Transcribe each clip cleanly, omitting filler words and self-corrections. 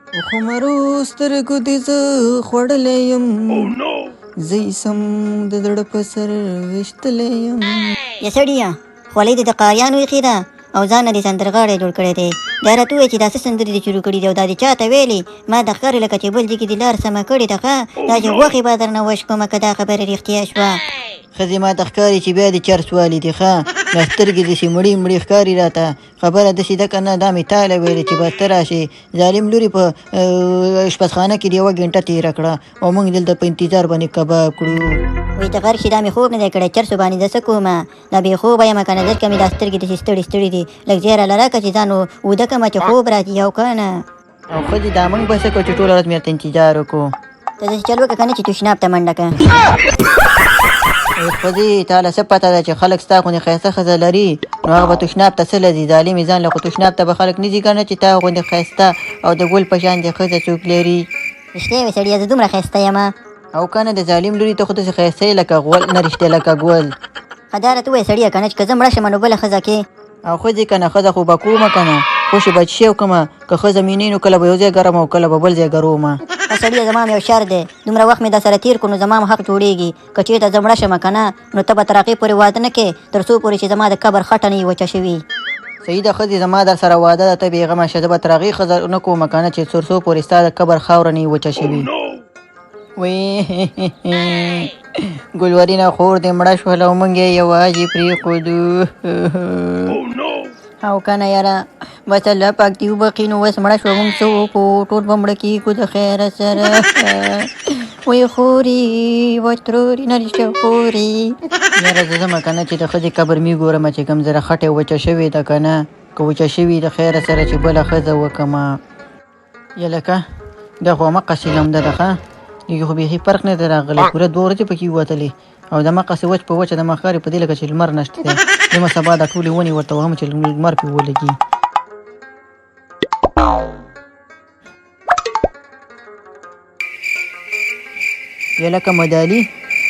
خمرو سترګو دې زه خوړلی یم زه یې سم د زړه په سر ویشتلی یم. یا سړیه خولۍ دې د قاریانو ایښې ده او ځان نه دې سندرغاړی جوړ کړی دی. بیا راته ووایه چې دا څه سندرې دې شروع کړي دي او دا دې چا ته ویلې؟ ما د ښکاري لکه چې بل ځای کې دې لار سمه کړې ده ښه دا چې غوښې به درنه وشکومه که دا خبرې رښتیا شوه. ښځې ما ته ښکاري چې بیا دې چرس والي دي ښه دا سترګې داسې مړې مړې ښکاري راته خبره داسې ده که نه دا مې تاله ویلې چې بس ته راشې ظالم لورې په اشپزخانه کې دې یوه ګنټه تېره کړه او موږ دلته په انتظار باندې کباب کړو. وایي ته غرق شي دا مې خوب نه دی کړی چرسو باندې زه څه کومه دا بې خوبه یم که نه ځکه مې دا سترګې داسې ستړي ستړي دي لږ ځای راله راکړه چې ځان اوده کړمه چې خوب راځي او که نه. او ښځې دا موږ به څه کوو چې ټوله ورځ مې ورته انتظار وکړو. ته داسې چل وکړه که نه چې تشناب ته منډه کړه. ښځې تا له څه پته ده چې خلک ستا غوندې ښایسته ښځه لري نو هغه به تشناب ته څه لځي ظالمې ځان له خو تشناب ته به خلک نه ځي که نه چې تا غوندې ښایسته او د ګل په شان د ښځه څوک لري. رښتیا وایې سړیه زه دومره ښایسته یم او که نه د ظالم لوري ته خو داسې ښایسته یې لکه غول نه رښتیا لکه ګل. ښه دا راته ووایه سړیه که نه چې که زه مړه شمه نو بله ښځه کې او ښځې که نه ښځه خو به کومه که نه خوشې به چښې وکړمه که ښځه مې نه نو کله به یو ځای ګرم او کله به بل ځای ګرومه. ښه سړیه زما هم یو شرط دی دومره وخت مې در سره تېر کړو نو زما هم حق جوړېږي که چېرته زه مړه شمه که نه نو ته به تر هغې پورې واده نه کوې تر څو پورې چې زما د قبر خټه نه وي وچه شوي. صحیح ده ښځې زما در سره واده ده ته بېغمه شه زه به تر هغې ښځه نه کومه که نه چې تر څو پورې ستا د قبر خاوره نه وي وچه شوي. ګلورینه خور دې مړه شوله او موږ یې یوازې پرېښودو او که نه یاره بس الله پاک دې وبخي نو اوس مړه شوه موږ څه وکړو ټول به مړه کېږو د خیره سره. وی خوري وتروري نه رښتیا خوري یاره زه ځمه که نه چې د ښځې قبر مې ګورمه چې کوم ځره خټه وچه شوې ده که نه که وچه شوې د خیره سره چې بله ښځه وکړمه. یا لکه دا خو همقسې لمده ده ښه لږ خو بیخي فرق نه دی راغلی پوره 2 ورځې پکې ووتلې او دمقسې وچ په وچه دمه ښکاري په دې لکه چې لمر نشته دی دمه سبا دا ټولې ونې ورته وهم چې لمر پرې ولګي. یا لکه مدالي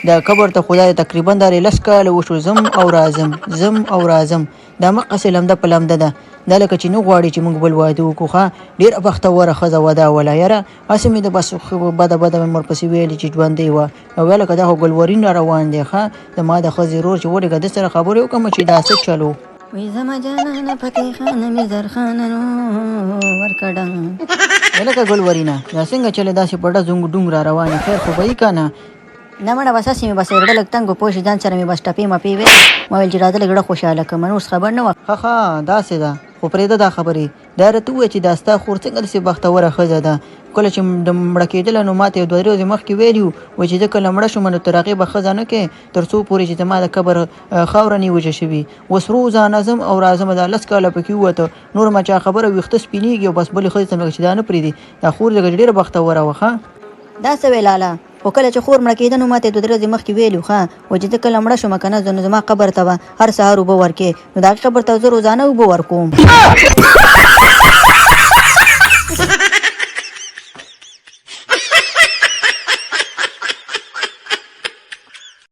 دا قبر ته خدای تقریبا دا 10 کاله وشو زم او رازم دا مقصې لمده په لمده ده دا لکه چې نه غواړي چې موږ بل واده وکړو ښه ډېره بختوره ښځه وه دا وله یاره هسې مې د بس بده مې ورپسې ویلې چې ژوندۍ وه او یا لکه دا خو ګلورین را روان دی ښه زما د ښځې رور چې ولېږه ده سره خبرې وکړم چې دا څه چلو. وی زما جانانه پکې خانه مې زرخانه نو ورکړم. یا لکه ګلورینه دا څنګه چلې داسې په ډزونګ ډونګ را روانې خیر خو به یې که نه نه مړه بس هسې مې بس زړه لږ تنګ و پوه شې ځان سره مې بس ټپې مپې ویلې ما ویل چې راځه لږ زړه خوشحاله کړم نور خبر نه وه. ښه داسې ده خو پرېږده دا خبرې دا راته ووایه چې دا ستا خور څنګه داسې بختوره ښځه ده کله چې د مړه کېدله نو ما ته 2 ورځې مخکې ویلي وو چې زه کله مړه شوم نو تر هغې به ښځه نه کوې تر څو پورې چې زما د قبر خاوره نه وچه شوي اوس روزانه ځم او راځم دا 10 کاله پکې ووته نور ما چا خبره ویښته سپینېږي او بس بلې ښځې ته چې دا نه پرېږدي دا خور لږه ډېره بختوره وه ښه. دا څه وی لاله خو کله چې خور مړه کېده نو ما ته 2 ورځې مخکې ویلي ښه و چې زه کله مړه شوم که نه نو زما قبر ته به هر سهار اوبه ورکې نو د هغې قبر ته زه روزانه اوبه ورکوم.